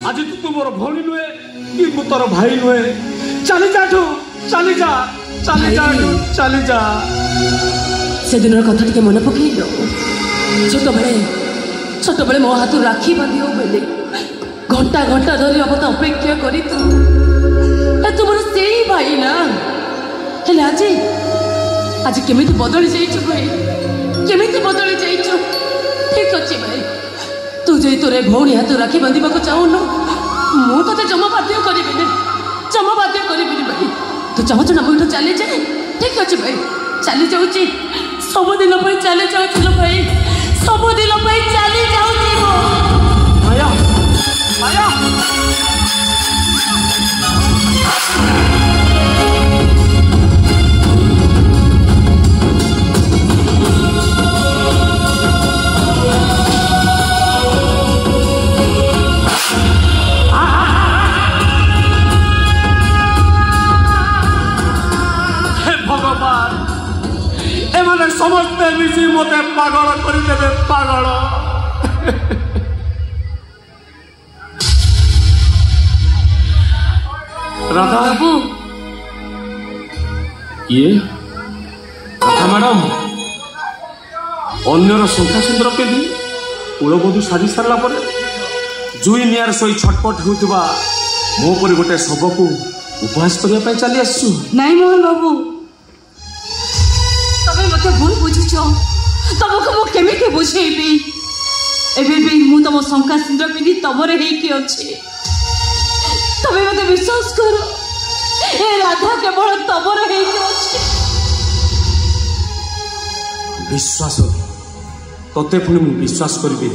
आज तू मोर भौणी नुहे कि मु तोर भाई नुहे चली जा तू चली जा चली जा तू चली जा से दिन कथा टिके मन पकईलो छोट बेले मो हाथ राखी बांधियो बेले घंटा घंटा धरी अब तो अपेक्षा करी तुम से भाई ना हेले आज केमिति बदली जाइछु भाई केमिति बदली जाइछु ठीक अछि भाई तू जे तोरे भौणी हाथ राखी बांधिबा को चाहुनु मु तो जमा बाध्य करिबिनी भाई तू चाहछ ना मुझे चली जाए ठीक अच्छे भाई चली जाऊँगी सबुदिन चली जाऊँ भाई सबुदिन चली जाऊँगी माया माया समस्ते मिसी मते पागल कर देवे पागल राधा बाबू ये राधा मैडम अन्यर शंका सुंदर पिंधि कूलबधू साजी सारा पर जुई निआर शोई छटपट होता मो पर गोटे शव को उपहास करने चली आसु नहीं मोहन बाबू भूल बुझुच तुमको मु केमिति बुझेबी एबे भी मु तुम शंका सिंदूर पिंधि तुमरे हेकी अछि तबे मते विश्वास करो ए राधा केवल तुमरे हेकी अछि विश्वास तते पुणी मु विश्वास करबी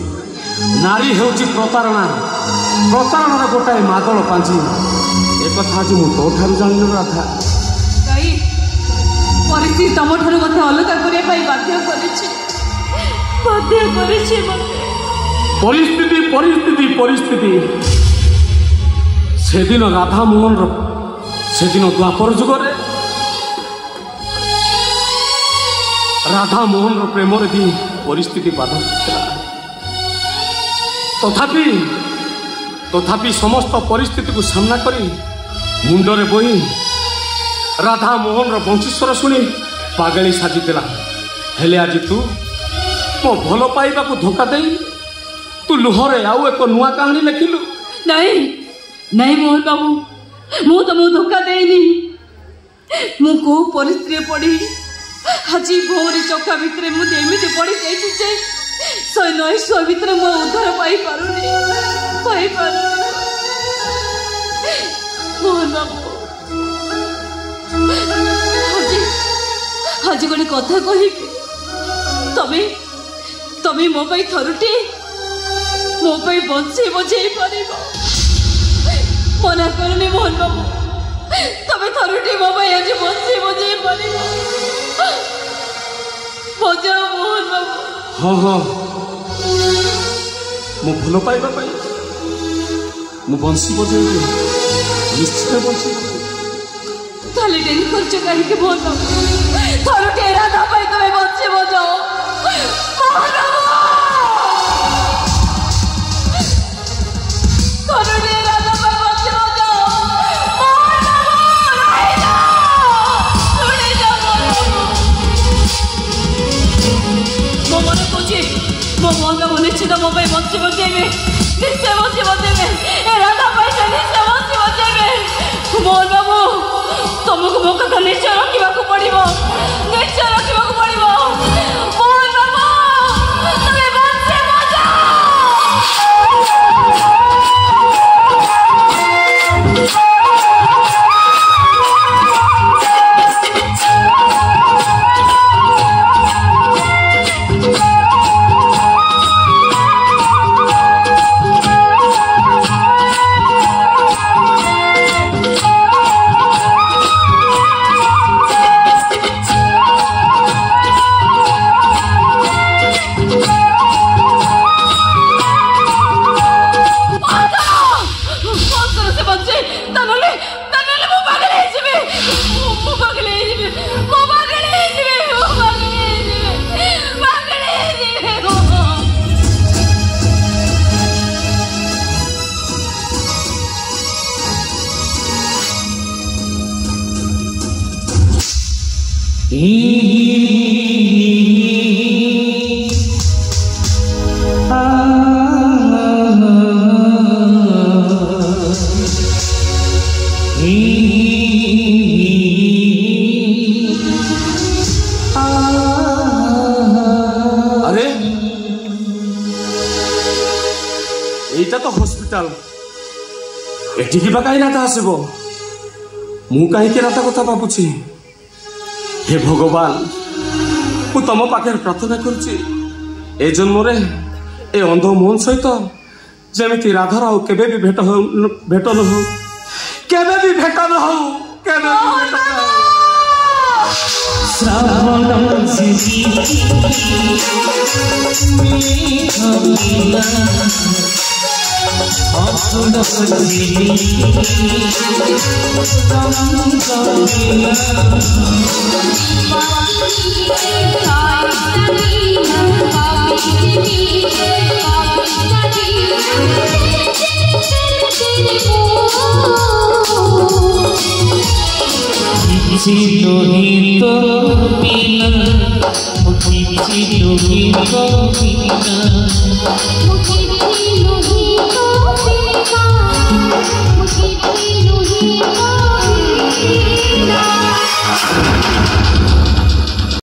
नारी हेउची प्रतारणा गोटाए मादल पांची ए कथा जे मु तो ठारू जानिलो राधा परिस्थिति तुम ठार मत अलग करने बाध्य परिस्थिति से दिन राधा मोहन से दिन द्वापर जुगरे राधा मोहन प्रेम भी परिस्थिति बाधा तथापि समस्त परिस्थिति को सामना करी मुंडरे बोही राधा मोहन वंशीस्वर शुणी पागली साजिदेला हेले आज तू मो भल पाइबा को धोखा दे तू लुहरे आउ एक नुआ कहानी लिखिलु नहीं नहीं मोहन बाबू मु तुमको धोखा देनी मु को परिस्थिति पड़ी आज भोरी चौका भितर मुझे एमती पड़ी जाइए शहे नई शो भितर मो उद्धार पाई मोहन बाबू आज गोटे कथा कह तमें मो थरुटे मो बंशी बजे पार मना करनी मोहन बाबू तमें थरुटे मो आज बंशी बजे पार बजाओ मोहन बाबू हाँ हाँ मो भल पाइबा मु बंशी बजे निश्चित बंशी ताले डेरी करछ काहे के मोहन बाबू थरुटे राधा पाई तमें बंशी बजाओ मोहन बाबू थरुटे राधा पाई बंशी बजाओ मोहन बाबू राइला सुने जा मो मन कोची मो मोहन बाबू निश्चित मो पाई बंशी बजेबे निश्चय बंशी बजेबे ए राधा पाई से निश्चय बंशी बजेबे मोहन बाबू तुमको मो कथा निश्चय रखा पड़ो निश्चय रखा पड़ो मोहन बाबू तुम्हें बंशी बजाओ अरे এইটা তো হসপিটাল এଠିকি বা কাই রাধা আসব মু কাহিকি রাধা কথা ভাবুছি হে ভগবান মু তম পাখে প্রার্থনা করছি এ জন্মরে এ অন্ধ মোহন সহিত যেমিতি রাধার ଆଉ କେବେ ବି ଭେଟ ନ ହଉ କେବେ ବି ଭେଟ ନ ହଉ କେବେ ବି ଭେଟ ନ ହଉ শ্রাবণ ঝিঝি অসুর ঝিঝি কিছু লোহিত বিনা কিছু লোহিত বিনা